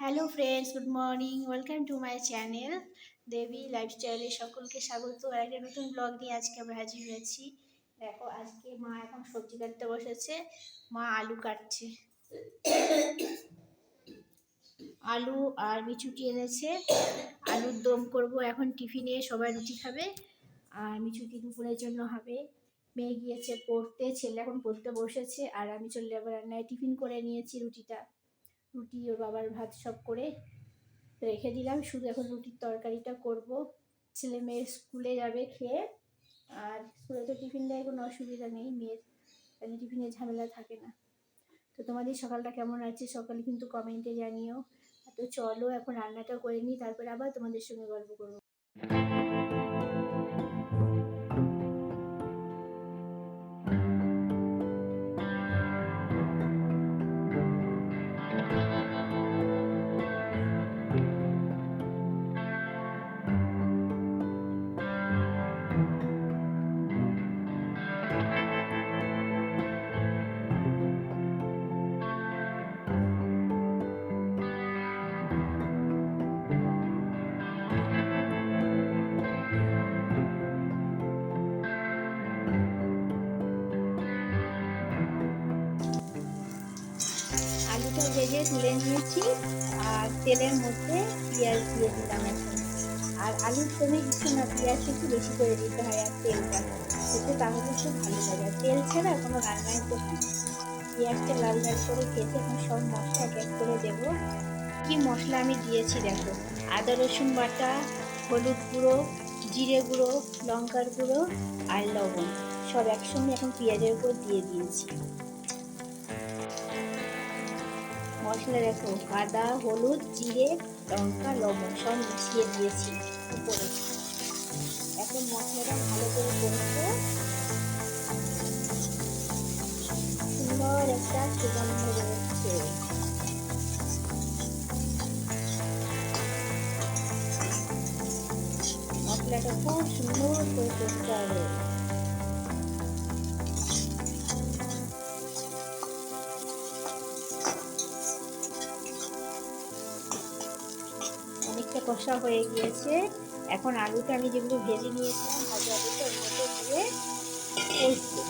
Hello friends, good morning. Welcome to my channel Debi লাইফস্টাইলে সকলকে স্বাগত। আর একটা নতুন ব্লগ নিয়ে আজকে আমরা হাজির হয়েছি। দেখো, আজকে মা এখন সবজি কাটতে বসেছে। মা আলু কাটছে, আলু আর মিচুটি এনেছে। আলুর দম করব এখন টিফিনে, সবাই রুটি খাবে। আর মিচুটি দুপুরের জন্য হবে। মেয়ে গিয়েছে পড়তে, ছেলে এখন পড়তে বসেছে। আর আমি চলে যাবো রান্নায়। টিফিন করে নিয়েছি, রুটি ওর বাবার ভাত সব করে রেখে দিলাম। শুধু এখন রুটির তরকারিটা করব। ছেলে মেয়ে স্কুলে যাবে খেয়ে। আর স্কুলে তো টিফিন দেয়, কোনো অসুবিধা নেই মেয়ের, তাহলে টিফিনের ঝামেলা থাকে না। তো তোমাদের সকালটা কেমন আছে সকালে কিন্তু কমেন্টে জানিও। তো চলো এখন রান্নাটা করে নিই, তারপরে আবার তোমাদের সঙ্গে গল্প করবো। আলুটা ভেজে তুলে নিয়েছি, আর তেলের মধ্যে পেঁয়াজ দিয়ে দিলাম এখন। আর আলুর সঙ্গে কিছু না, পেঁয়াজটা একটু বেশি করে দিতে হয়, আর তেলটা এতে তাহলে খুব ভালো লাগে। তেল ছাড়া কোনো রান্নাই তো হয় না। পেঁয়াজটা লাল লাল করে ভেজে এখন সব মশলা এক এক করে দেবো। কি মশলা আমি দিয়েছি দেখো: আদা রসুন বাটা, হলুদ গুঁড়ো, জিরে গুঁড়ো, লঙ্কার গুঁড়ো আর লবণ, সব একসঙ্গে এখন পেঁয়াজের উপর দিয়ে দিয়েছি। মশলা দেখো, আদা, হলুদ, জিরে, লঙ্কা, লবণ সব মিশিয়ে দিয়েছি উপরে। এখন মশলাটা ভালো করে কষবো। সুন্দর একটা সুগন্ধ বেরোচ্ছে। মশলাটা খুব সুন্দর করে কষতে হবে। অনেকটা কষা হয়ে গিয়েছে। এখন আলুটা আমি যেগুলো ভেজে নিয়েছিলাম, ভাজা আলুটা ওর মধ্যে দিয়ে কষবো।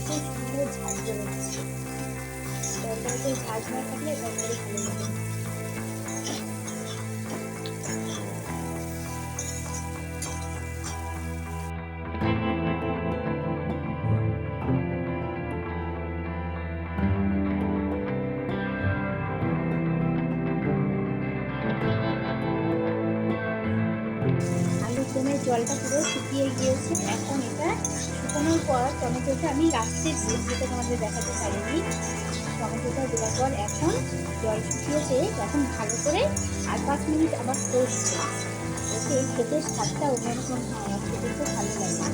খুব সুন্দর ঝাল বেরোচ্ছে। তরকারিতে ঝাল না থাকলে তরকারি ভালো লাগে না। আলুর দমের জলটা পুরো শুকিয়ে গিয়েছে। এখন এটা শুকানোর পর টমেটোটা আমি লাস্টে দিয়ে, যেটা তোমাদের দেখাতে পারিনি, টমেটোটা দেওয়ার পর এখন জল শুকিয়েছে। এখন ভালো করে আর 5 মিনিট আবার কষবো। ওতে খেতে স্বাদটা অন্যরকম হয়, আর খেতে খুব ভালো লাগে।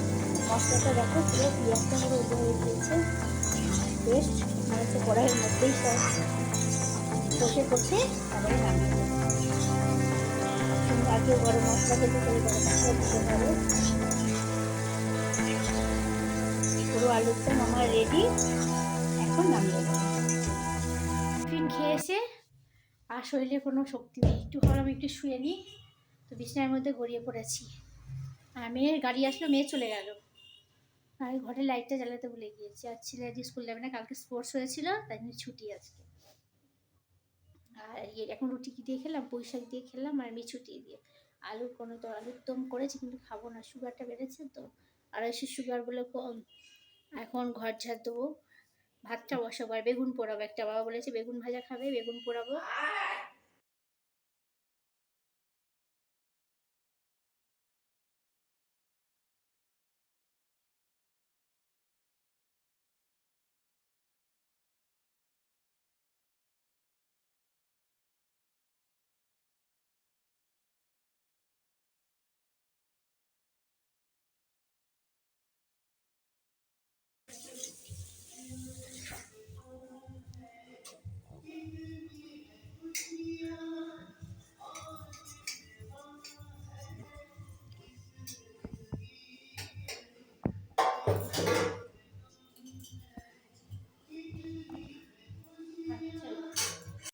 মশলাটা দেখো পুরো পেঁয়াজটা পুরো উঠে হয়ে গিয়েছে। টেস্ট মানে হচ্ছে কড়াইয়ের মধ্যেই সব কষে কষে তারপরে রান্না করবো। আগে গরম মশলা খেতে করে গরম মশলা দিতে হবে। পুরো আলুর দম আমার রেডি, এখন নামিয়ে দেবো। টিফিন খেয়ে এসে আর শরীরে কোনো শক্তি নেই, একটু ভাবলাম একটু শুয়ে নিই, তো বিছানার মধ্যে গড়িয়ে পড়েছি। আর মেয়ের গাড়ি আসলো, মেয়ে চলে গেল। আর ঘরের লাইটটা জ্বালাতে ভুলে গিয়েছি। আর ছেলে আজকে স্কুল যাবে না, কালকে স্পোর্টস হয়েছিল, তাই জন্য ছুটি আজকে। আর এখন রুটি কি দিয়ে খেলাম, পুঁই শাক দিয়ে খেলাম আর মিছুটি দিয়ে। আলুর দম করেছি, কিন্তু খাবো না, সুগারটা বেড়েছে তো, 250 সুগার বলে কম। এখন ঘর ঝাড় দেবো, ভাতটা বসাবো আর বেগুন পোড়াবো। একটা বাবা বলেছে বেগুন ভাজা খাবে, বেগুন পোড়াবো।